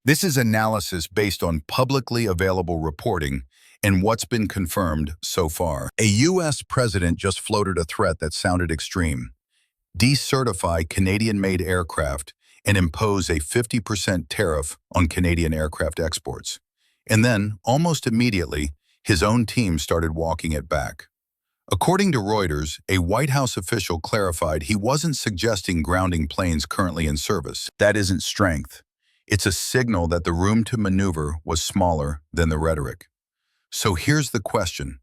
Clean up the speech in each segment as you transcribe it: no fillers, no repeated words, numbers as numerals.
This is analysis based on publicly available reporting and what's been confirmed so far. A U.S. president just floated a threat that sounded extreme: decertify Canadian-made aircraft and impose a 50% tariff on Canadian aircraft exports. And then, almost immediately, his own team started walking it back. According to Reuters, a White House official clarified he wasn't suggesting grounding planes currently in service. That isn't strength. It's a signal that the room to maneuver was smaller than the rhetoric. So here's the question.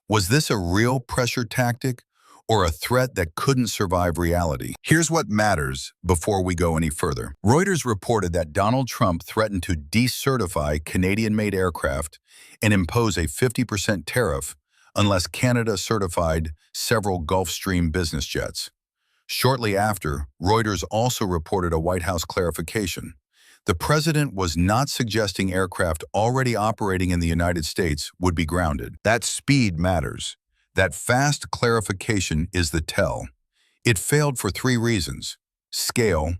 Was this a real pressure tactic or a threat that couldn't survive reality? Here's what matters before we go any further. Reuters reported that Donald Trump threatened to decertify Canadian-made aircraft and impose a 50% tariff unless Canada certified several Gulfstream business jets. Shortly after, Reuters also reported a White House clarification. The president was not suggesting aircraft already operating in the United States would be grounded. That speed matters. That fast clarification is the tell. It failed for three reasons: scale,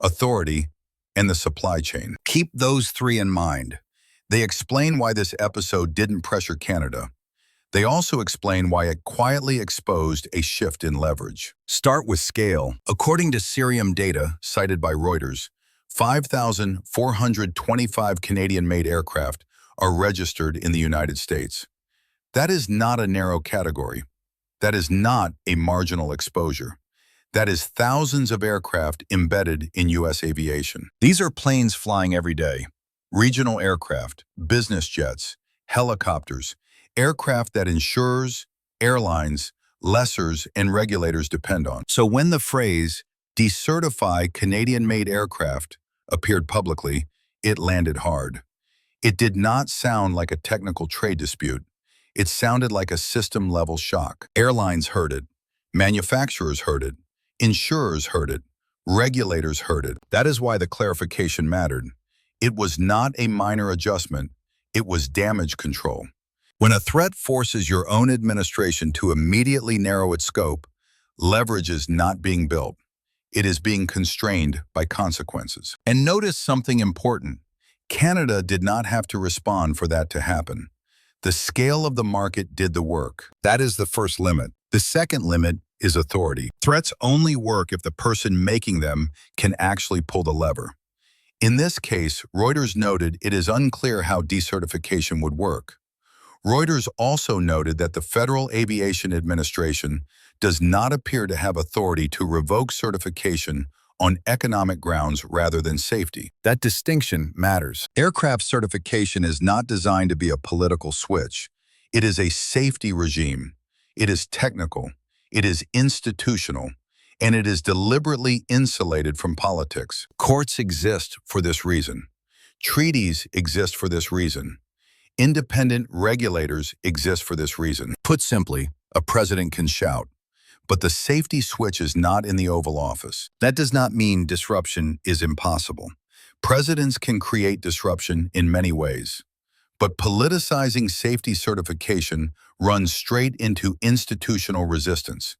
authority, and the supply chain. Keep those three in mind. They explain why this episode didn't pressure Canada. They also explain why it quietly exposed a shift in leverage. Start with scale. According to Cirium data cited by Reuters, 5,425 Canadian-made aircraft are registered in the United States. That is not a narrow category. That is not a marginal exposure. That is thousands of aircraft embedded in U.S. aviation. These are planes flying every day: regional aircraft, business jets, helicopters, aircraft that insurers, airlines, lessors, and regulators depend on. So when the phrase "decertify Canadian-made aircraft" appeared publicly, it landed hard. It did not sound like a technical trade dispute. It sounded like a system-level shock. Airlines heard it. Manufacturers heard it. Insurers heard it. Regulators heard it. That is why the clarification mattered. It was not a minor adjustment. It was damage control. When a threat forces your own administration to immediately narrow its scope, leverage is not being built. It is being constrained by consequences. And notice something important. Canada did not have to respond for that to happen. The scale of the market did the work. That is the first limit. The second limit is authority. Threats only work if the person making them can actually pull the lever. In this case, Reuters noted it is unclear how decertification would work. Reuters also noted that the Federal Aviation Administration does not appear to have authority to revoke certification on economic grounds rather than safety. That distinction matters. Aircraft certification is not designed to be a political switch. It is a safety regime. It is technical. It is institutional. And it is deliberately insulated from politics. Courts exist for this reason. Treaties exist for this reason. Independent regulators exist for this reason. Put simply, a president can shout, but the safety switch is not in the Oval Office. That does not mean disruption is impossible. Presidents can create disruption in many ways. But politicizing safety certification runs straight into institutional resistance.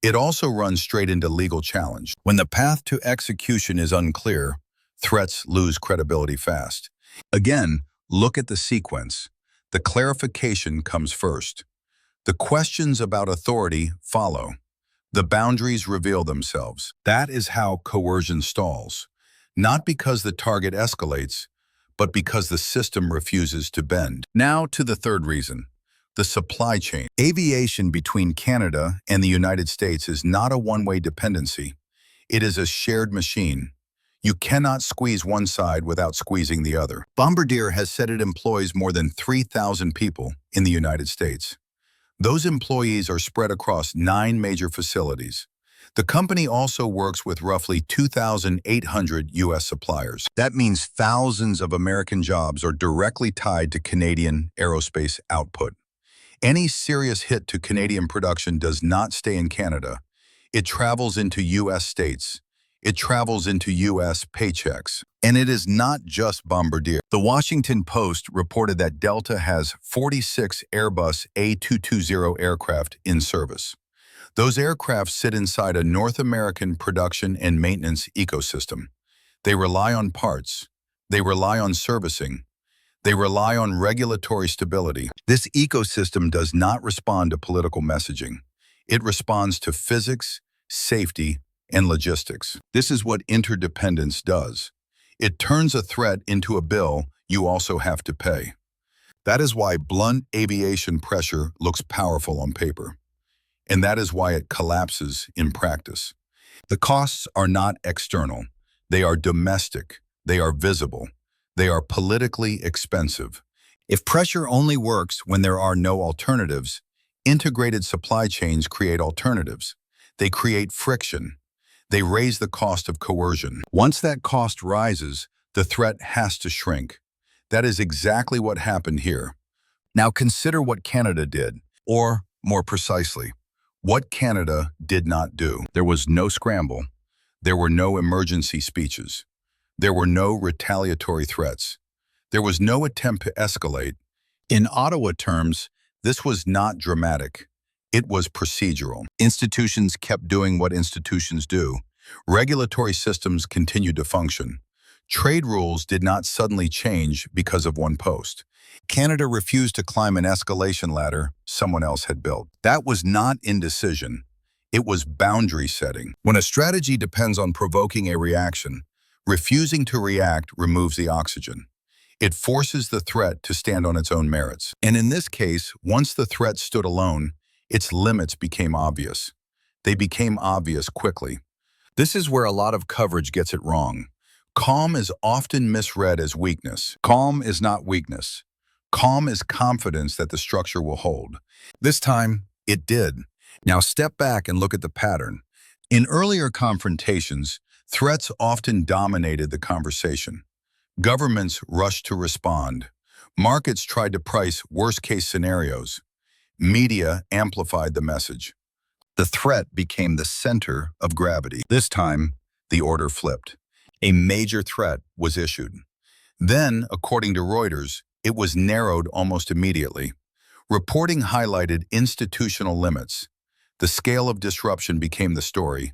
It also runs straight into legal challenge. When the path to execution is unclear, threats lose credibility fast. Again, look at the sequence. The clarification comes first. The questions about authority follow. The boundaries reveal themselves. That is how coercion stalls. Not because the target escalates, but because the system refuses to bend. Now to the third reason. The supply chain. Aviation between Canada and the United States is not a one-way dependency. It is a shared machine. You cannot squeeze one side without squeezing the other. Bombardier has said it employs more than 3,000 people in the United States. Those employees are spread across 9 major facilities. The company also works with roughly 2,800 U.S. suppliers. That means thousands of American jobs are directly tied to Canadian aerospace output. Any serious hit to Canadian production does not stay in Canada. It travels into U.S. states. It travels into U.S. paychecks. And it is not just Bombardier. The Washington Post reported that Delta has 46 Airbus A220 aircraft in service. Those aircraft sit inside a North American production and maintenance ecosystem. They rely on parts, They rely on servicing. They rely on regulatory stability. This ecosystem does not respond to political messaging. It responds to physics, safety, and logistics. This is what interdependence does. It turns a threat into a bill you also have to pay. That is why blunt aviation pressure looks powerful on paper. And that is why it collapses in practice. The costs are not external. They are domestic. They are visible. They are politically expensive. If pressure only works when there are no alternatives, integrated supply chains create alternatives. They create friction. They raise the cost of coercion. Once that cost rises, the threat has to shrink. That is exactly what happened here. Now consider what Canada did, or more precisely, what Canada did not do. There was no scramble. There were no emergency speeches. There were no retaliatory threats. There was no attempt to escalate. In Ottawa terms, this was not dramatic. It was procedural. Institutions kept doing what institutions do. Regulatory systems continued to function. Trade rules did not suddenly change because of one post. Canada refused to climb an escalation ladder someone else had built. That was not indecision. It was boundary setting. When a strategy depends on provoking a reaction, refusing to react removes the oxygen. It forces the threat to stand on its own merits. And in this case, once the threat stood alone, its limits became obvious. They became obvious quickly. This is where a lot of coverage gets it wrong. Calm is often misread as weakness. Calm is not weakness. Calm is confidence that the structure will hold. This time, it did. Now step back and look at the pattern. In earlier confrontations, threats often dominated the conversation. Governments rushed to respond. Markets tried to price worst-case scenarios. Media amplified the message. The threat became the center of gravity. This time, the order flipped. A major threat was issued. Then, according to Reuters, it was narrowed almost immediately. Reporting highlighted institutional limits. The scale of disruption became the story.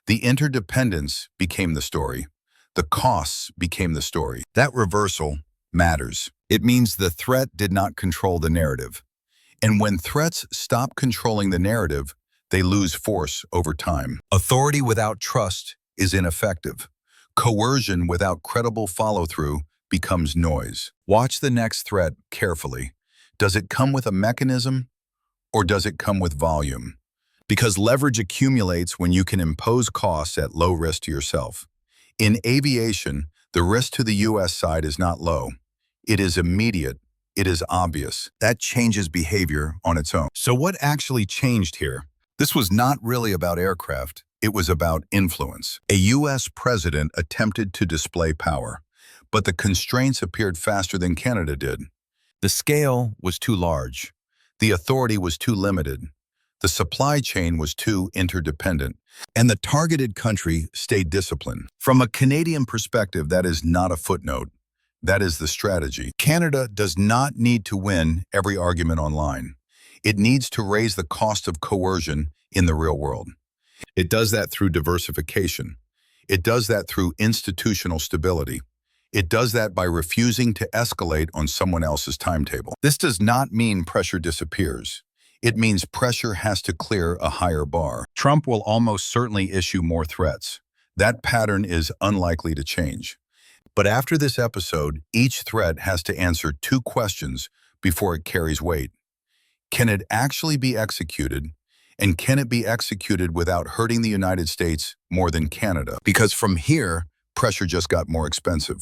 The interdependence became the story. The costs became the story. That reversal matters. It means the threat did not control the narrative. And when threats stop controlling the narrative, they lose force over time. Authority without trust is ineffective. Coercion without credible follow-through becomes noise. Watch the next threat carefully. Does it come with a mechanism, or does it come with volume? Because leverage accumulates when you can impose costs at low risk to yourself. In aviation, the risk to the U.S. side is not low. It is immediate. It is obvious. That changes behavior on its own. So what actually changed here? This was not really about aircraft. It was about influence. A U.S. president attempted to display power, but the constraints appeared faster than Canada did. The scale was too large. The authority was too limited. The supply chain was too interdependent. And the targeted country stayed disciplined. From a Canadian perspective, that is not a footnote. That is the strategy. Canada does not need to win every argument online. It needs to raise the cost of coercion in the real world. It does that through diversification. It does that through institutional stability. It does that by refusing to escalate on someone else's timetable. This does not mean pressure disappears. It means pressure has to clear a higher bar. Trump will almost certainly issue more threats. That pattern is unlikely to change. But after this episode, each threat has to answer two questions before it carries weight. Can it actually be executed? And can it be executed without hurting the United States more than Canada? Because from here, pressure just got more expensive.